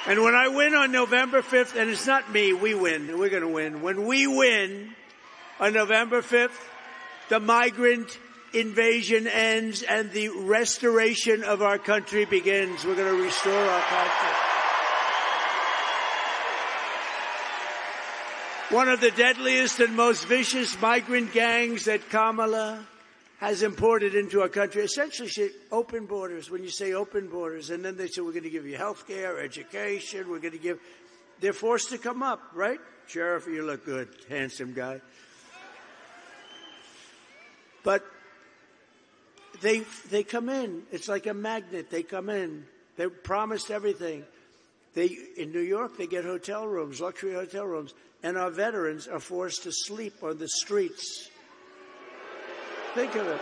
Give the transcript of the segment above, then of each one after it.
And when I win on November 5th, and it's not me, we win. We're going to win. When we win on November 5th, the migrant invasion ends and the restoration of our country begins. We're going to restore our country. One of the deadliest and most vicious migrant gangs that Kamala has imported into our country. Essentially, she open borders. When you say open borders, and then they say, we're going to give you health care, education, we're going to give... They're forced to come up, right? Sheriff, you look good. Handsome guy. But they come in. It's like a magnet. They come in. They're promised everything. In New York, they get hotel rooms, luxury hotel rooms. And our veterans are forced to sleep on the streets. Think of it.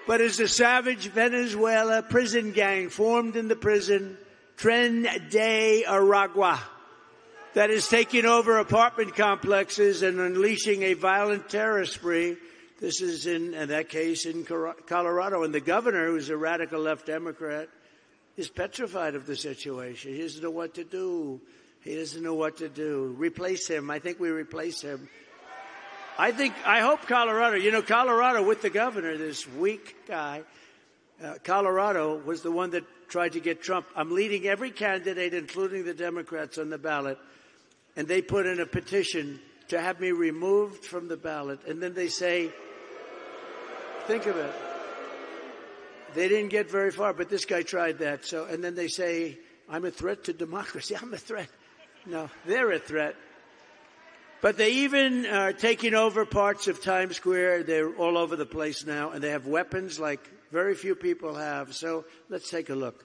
But it's a savage Venezuela prison gang formed in the prison, Tren de Aragua, that is taking over apartment complexes and unleashing a violent terror spree. This is in that case in Colorado. And the governor, who's a radical left Democrat, is petrified of the situation. He doesn't know what to do. He doesn't know what to do. Replace him. I think we replace him. I hope Colorado, Colorado with the governor, this weak guy, Colorado was the one that tried to get Trump. I'm leading every candidate, including the Democrats, on the ballot. And they put in a petition to have me removed from the ballot. And then they say, think of it. They didn't get very far, but this guy tried that. And then they say, I'm a threat to democracy. I'm a threat. No, they're a threat. But they even are taking over parts of Times Square. They're all over the place now, and they have weapons like very few people have. So let's take a look.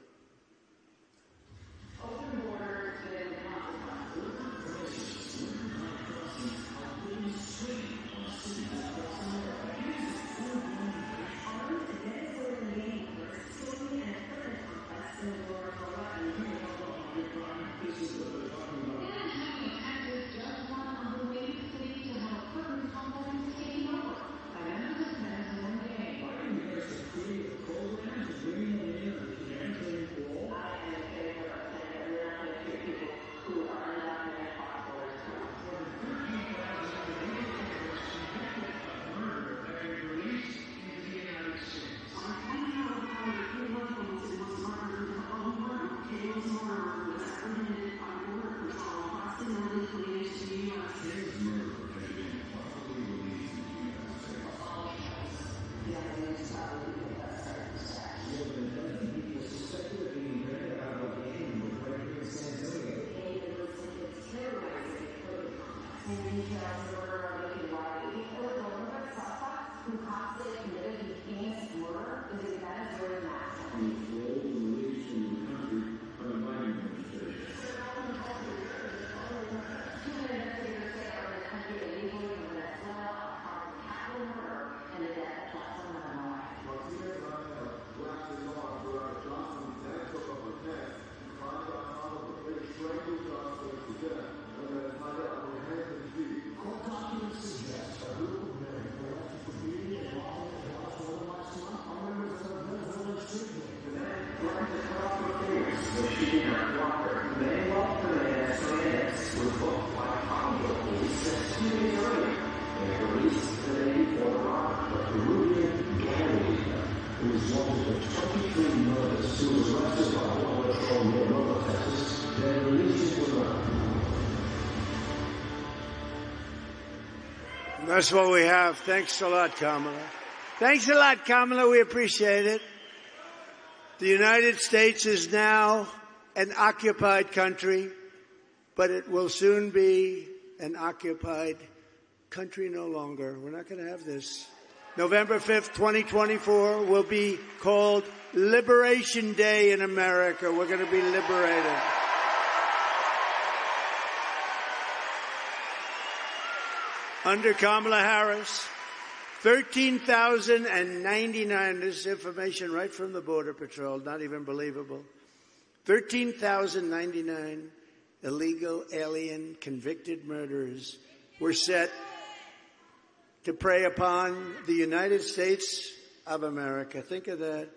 That's what we have. Thanks a lot, Kamala. Thanks a lot, Kamala. We appreciate it. The United States is now an occupied country, but it will soon be an occupied country no longer. We're not going to have this. November 5th, 2024 will be called Liberation Day in America. We're going to be liberated. Under Kamala Harris, 13,099, this is information right from the Border Patrol, not even believable, 13,099 illegal alien convicted murderers were set to prey upon the United States of America. Think of that.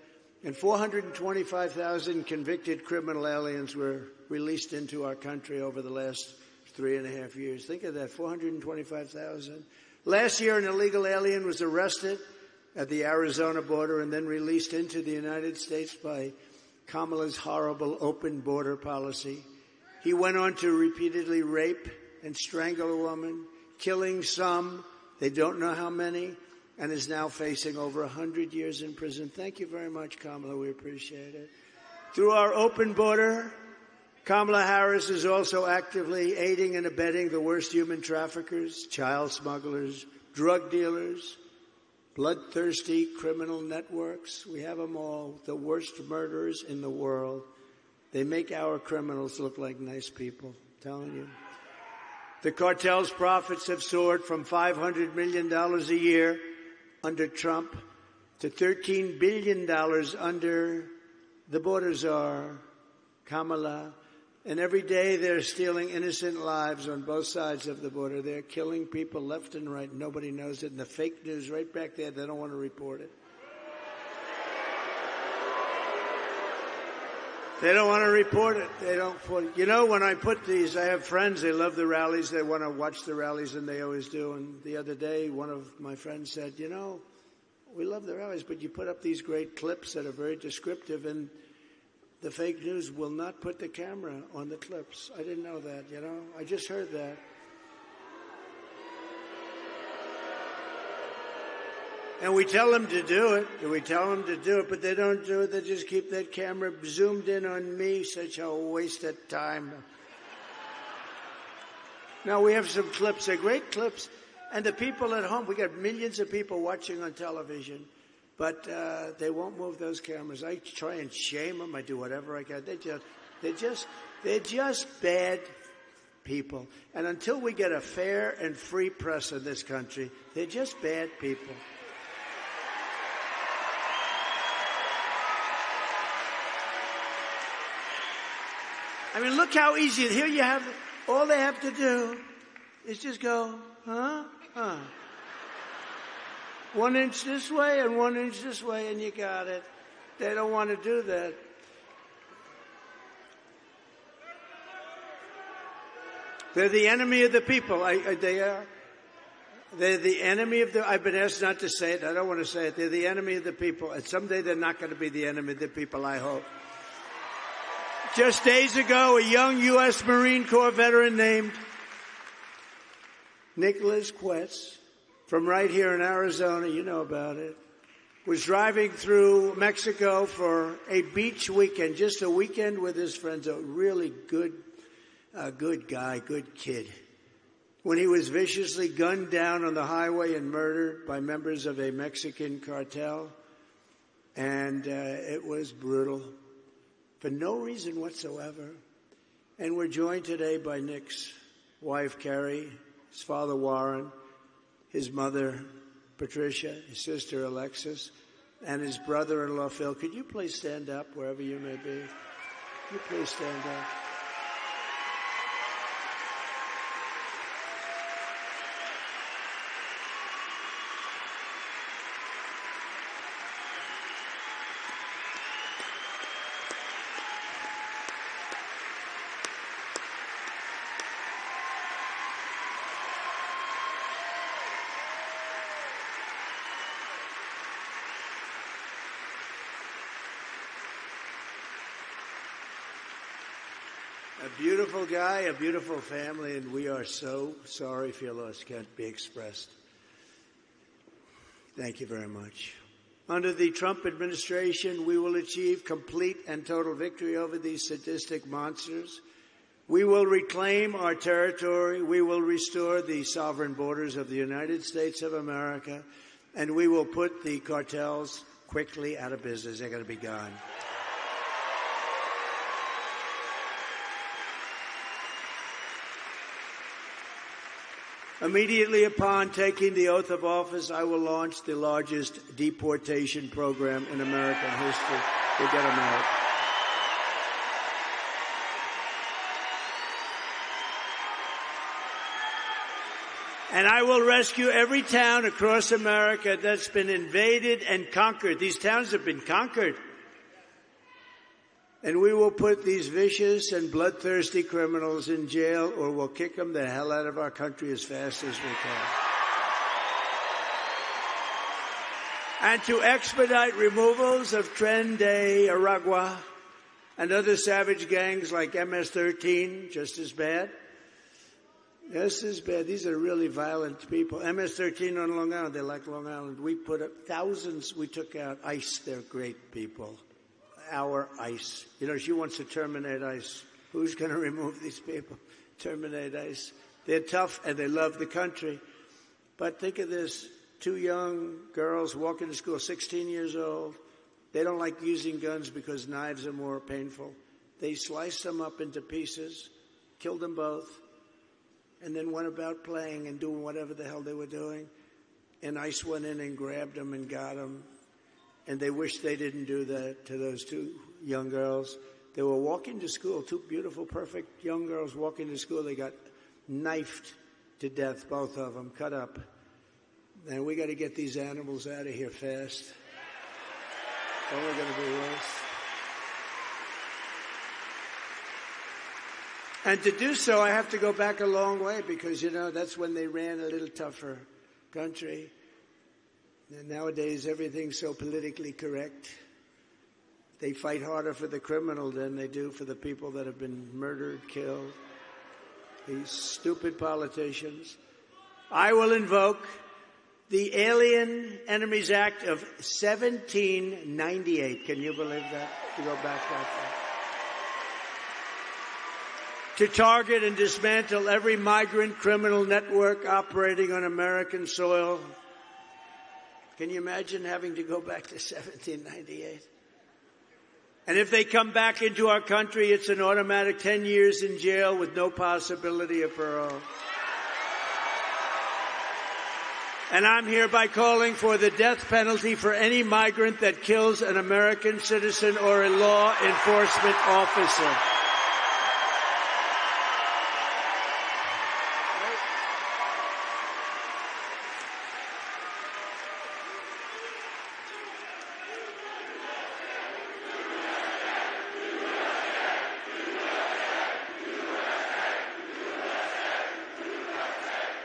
And 425,000 convicted criminal aliens were released into our country over the last 3.5 years. Think of that, 425,000. Last year, an illegal alien was arrested at the Arizona border and then released into the United States by Kamala's horrible open border policy. He went on to repeatedly rape and strangle a woman, killing some, they don't know how many, and is now facing over 100 years in prison. Thank you very much, Kamala. We appreciate it. Through our open border, Kamala Harris is also actively aiding and abetting the worst human traffickers, child smugglers, drug dealers, bloodthirsty criminal networks. We have them all, the worst murderers in the world. They make our criminals look like nice people, I'm telling you. The cartel's profits have soared from $500 million a year under Trump to $13 billion under the border czar, Kamala. And every day they're stealing innocent lives on both sides of the border. They're killing people left and right. Nobody knows it. And the fake news right back there, they don't want to report it. They don't want to report it. They don't put it. You know, when I put these, I have friends, they love the rallies. They want to watch the rallies, and they always do. And the other day, one of my friends said, you know, we love the rallies, but you put up these great clips that are very descriptive, and the fake news will not put the camera on the clips. I didn't know that, you know. I just heard that. And we tell them to do it. But they don't do it. They just keep that camera zoomed in on me. Such a waste of time. Now, we have some clips. They're great clips. And the people at home, we got millions of people watching on television. But they won't move those cameras. I try and shame them. I do whatever I can. They're just bad people. And until we get a fair and free press in this country, they're just bad people. I mean, look how easy. Here you have, all they have to do is just go, huh? 1 inch this way and 1 inch this way, and you got it. They don't want to do that. They're the enemy of the people. They are. They're the enemy of the... I've been asked not to say it. I don't want to say it. They're the enemy of the people. And someday they're not going to be the enemy of the people, I hope. Just days ago, a young U.S. Marine Corps veteran named Nicholas Quetz, from right here in Arizona, you know about it, was driving through Mexico for a beach weekend, just a weekend with his friends, a really good guy, good kid, when he was viciously gunned down on the highway and murdered by members of a Mexican cartel. And it was brutal for no reason whatsoever. And we're joined today by Nick's wife, Carrie, his father, Warren, his mother, Patricia, his sister, Alexis, and his brother-in-law, Phil. Could you please stand up wherever you may be? Could you please stand up? A beautiful guy, a beautiful family, and we are so sorry for your loss. Can't be expressed. Thank you very much. Under the Trump administration, we will achieve complete and total victory over these sadistic monsters. We will reclaim our territory. We will restore the sovereign borders of the United States of America, and we will put the cartels quickly out of business. They're going to be gone. Immediately upon taking the oath of office, I will launch the largest deportation program in American history. We'll get them out. And I will rescue every town across America that's been invaded and conquered. These towns have been conquered. And we will put these vicious and bloodthirsty criminals in jail, or we'll kick them the hell out of our country as fast as we can. And to expedite removals of Tren de Aragua and other savage gangs like MS-13, just as bad. Just as bad. These are really violent people. MS-13 on Long Island, they like Long Island. We put up thousands, we took out ICE. They're great people. Our ICE. You know, she wants to terminate ICE. Who's going to remove these people? Terminate ICE. They're tough and they love the country. But think of this. 2 young girls walking to school, 16 years old. They don't like using guns because knives are more painful. They sliced them up into pieces, killed them both, and then went about playing and doing whatever the hell they were doing. And ICE went in and grabbed them and got them. And they wish they didn't do that to those 2 young girls. They were walking to school, 2 beautiful, perfect young girls walking to school. They got knifed to death, both of them, cut up. And we got to get these animals out of here fast. It's only going to be worse. And to do so, I have to go back a long way because, you know, that's when they ran a little tougher country. And nowadays, everything's so politically correct. They fight harder for the criminal than they do for the people that have been murdered, killed. These stupid politicians. I will invoke the Alien Enemies Act of 1798. Can you believe that? To go back that far. To target and dismantle every migrant criminal network operating on American soil. Can you imagine having to go back to 1798? And if they come back into our country, it's an automatic 10 years in jail with no possibility of parole. And I'm hereby calling for the death penalty for any migrant that kills an American citizen or a law enforcement officer.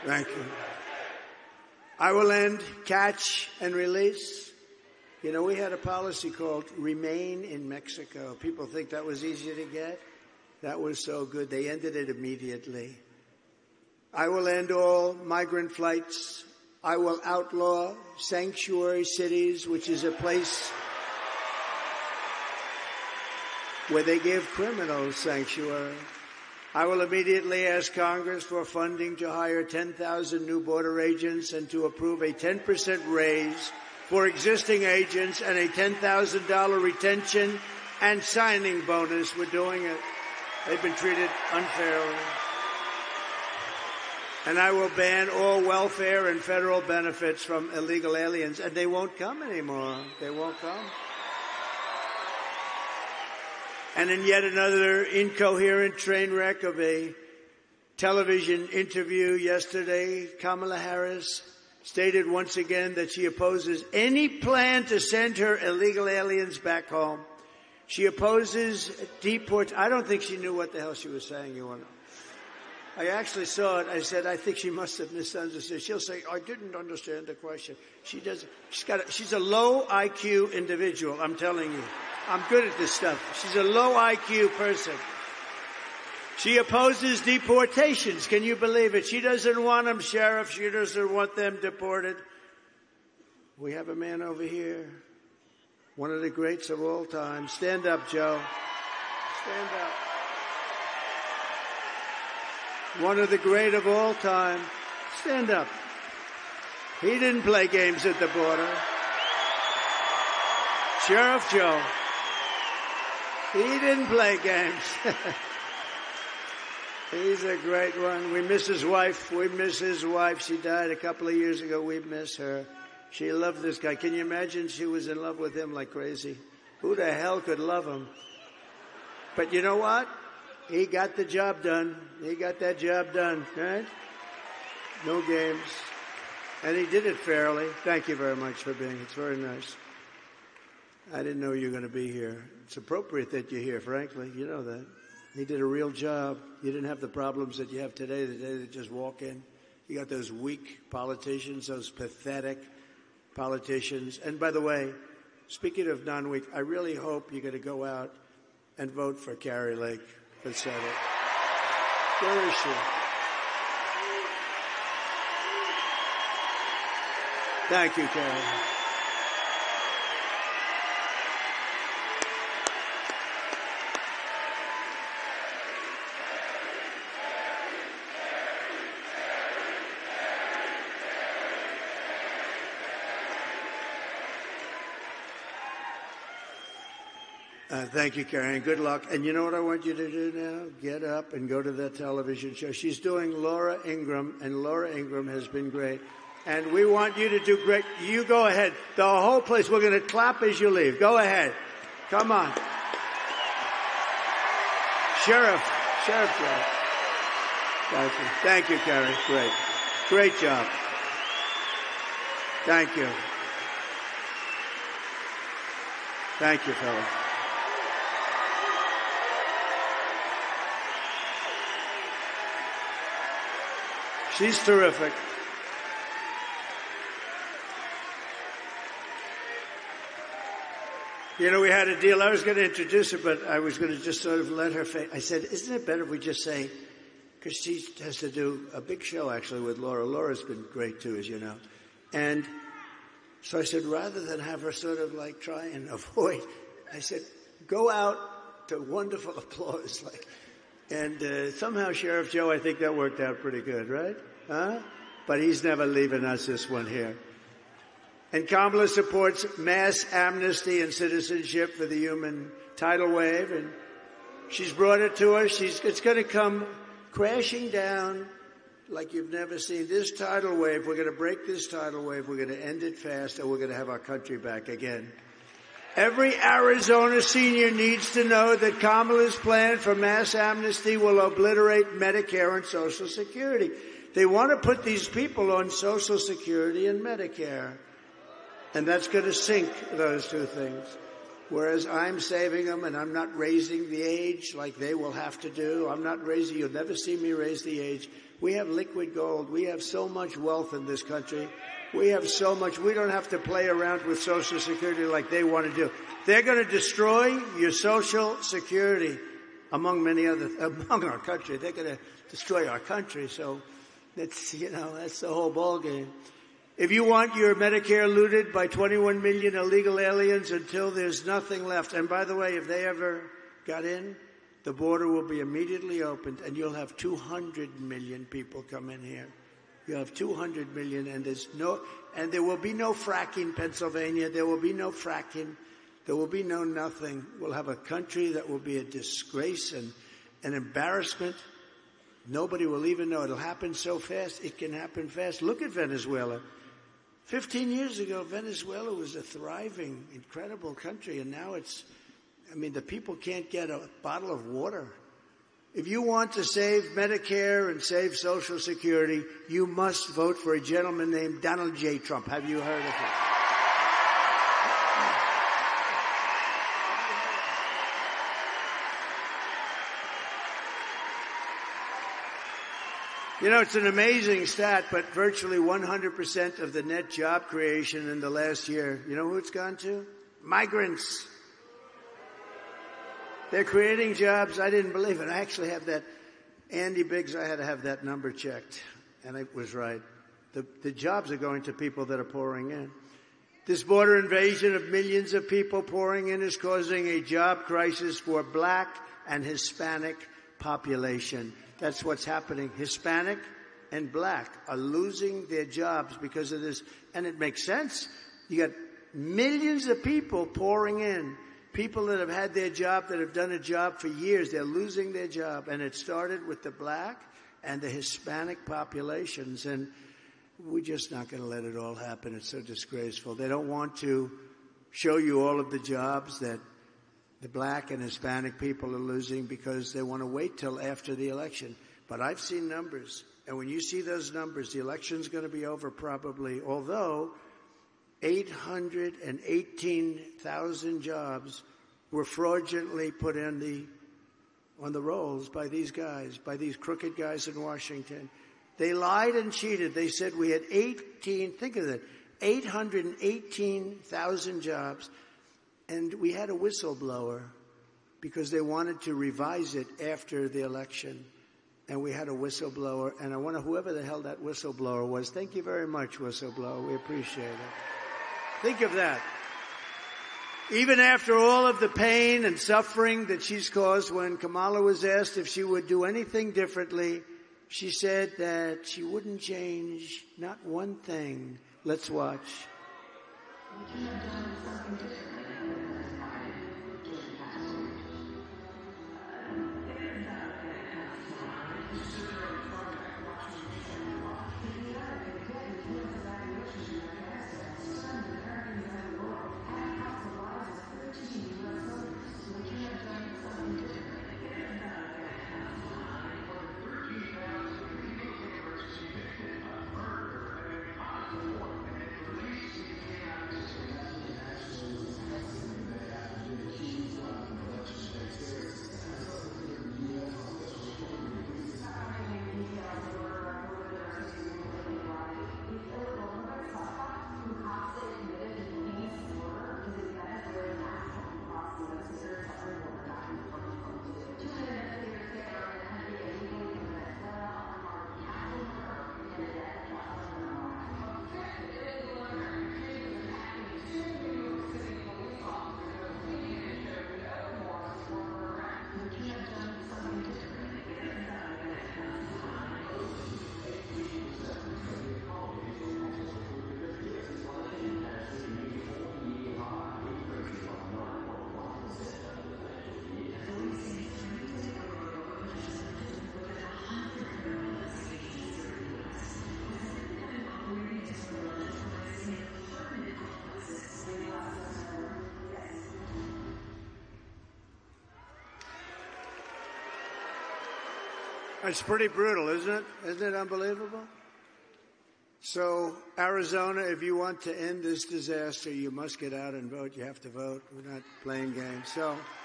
Thank you. I will end catch and release. You know, we had a policy called Remain in Mexico. People think that was easy to get. That was so good. They ended it immediately. I will end all migrant flights. I will outlaw sanctuary cities, which is a place where they give criminals sanctuary. I will immediately ask Congress for funding to hire 10,000 new border agents and to approve a 10% raise for existing agents and a $10,000 retention and signing bonus. We're doing it. They've been treated unfairly. And I will ban all welfare and federal benefits from illegal aliens, and they won't come anymore. They won't come. And in yet another incoherent train wreck of a television interview yesterday, Kamala Harris stated once again that she opposes any plan to send her illegal aliens back home. She opposes deport. I don't think she knew what the hell she was saying, you want to. I actually saw it. I said, I think she must have misunderstood. She'll say, I didn't understand the question. She does. She's a low IQ individual, I'm telling you. I'm good at this stuff. She's a low IQ person. She opposes deportations. Can you believe it? She doesn't want them, Sheriff. She doesn't want them deported. We have a man over here, one of the greats of all time. Stand up, Joe. Stand up. One of the great of all time. Stand up. He didn't play games at the border. Sheriff Joe. He didn't play games. He's a great one. We miss his wife. We miss his wife. She died a couple of years ago. We miss her. She loved this guy. Can you imagine she was in love with him like crazy? Who the hell could love him? But you know what? He got the job done. He got that job done, right? No games. And he did it fairly. Thank you very much for being. It's very nice. I didn't know you were going to be here. It's appropriate that you're here, frankly. You know that. He did a real job. You didn't have the problems that you have today, the day that just walk in. You got those weak politicians, those pathetic politicians. And by the way, speaking of non-weak, I really hope you're going to go out and vote for Carrie Lake for Senate. Where is she? Thank you, Carrie. Thank you, Carrie, and good luck. And you know what I want you to do now? Get up and go to that television show. She's doing Laura Ingraham, and Laura Ingraham has been great. And we want you to do great. You go ahead. The whole place, we're going to clap as you leave. Go ahead. Come on. Sheriff Joe. Thank you. Thank you, Carrie. Great. Great job. Thank you. Thank you, fellas. She's terrific. You know, we had a deal. I was going to introduce her, but I was going to just sort of let her face. I said, isn't it better if we just say, because she has to do a big show, actually, with Laura. Laura's been great, too, as you know. And so I said, rather than have her sort of like try and avoid, I said, go out to wonderful applause. And somehow, Sheriff Joe, I think that worked out pretty good, right? Huh? But he's never leaving us this one here. And Kamala supports mass amnesty and citizenship for the human tidal wave. And she's brought it to us. It's going to come crashing down like you've never seen. This tidal wave, we're going to break this tidal wave. We're going to end it fast, and we're going to have our country back again. Every Arizona senior needs to know that Kamala's plan for mass amnesty will obliterate Medicare and Social Security. They want to put these people on Social Security and Medicare. And that's going to sink those two things. Whereas I'm saving them, and I'm not raising the age like they will have to do. You'll never see me raise the age. We have liquid gold. We have so much wealth in this country. We have so much. We don't have to play around with Social Security like they want to do. They're going to destroy your Social Security among our country. They're going to destroy our country. So that's the whole ballgame. If you want your Medicare looted by 21 million illegal aliens until there's nothing left, and by the way, if they ever got in, the border will be immediately opened, and you'll have 200 million people come in here. You'll have 200 million, and there will be no fracking, Pennsylvania. There will be no fracking. There will be no nothing. We'll have a country that will be a disgrace and an embarrassment. Nobody will even know. It'll happen so fast. It can happen fast. Look at Venezuela. 15 years ago, Venezuela was a thriving, incredible country, and now the people can't get a bottle of water. If you want to save Medicare and save Social Security, you must vote for a gentleman named Donald J. Trump. Have you heard of him? You know, it's an amazing stat, but virtually 100% of the net job creation in the last year, you know who it's gone to? Migrants. They're creating jobs. I didn't believe it. I actually have that. Andy Biggs, I had to have that number checked, and it was right. The jobs are going to people that are pouring in. This border invasion of millions of people pouring in is causing a job crisis for Black and Hispanic population. That's what's happening. Hispanic and Black are losing their jobs because of this. And it makes sense. You got millions of people pouring in. People that have had their job, that have done a job for years, they're losing their job. And it started with the Black and the Hispanic populations. And we're just not going to let it all happen. It's so disgraceful. They don't want to show you all of the jobs that the Black and Hispanic people are losing because they want to wait till after the election. But I've seen numbers. And when you see those numbers, the election's going to be over probably, although 818,000 jobs were fraudulently put on the rolls by these guys, by these crooked guys in Washington. They lied and cheated. They said we had 818,000 jobs, and we had a whistleblower because they wanted to revise it after the election. And we had a whistleblower, and I wonder whoever the hell that whistleblower was. Thank you very much, whistleblower. We appreciate it. Think of that. Even after all of the pain and suffering that she's caused, when Kamala was asked if she would do anything differently, she said that she wouldn't change not one thing. Let's watch. It's pretty brutal, isn't it? Isn't it unbelievable? So, Arizona, if you want to end this disaster, you must get out and vote. You have to vote. We're not playing games. So.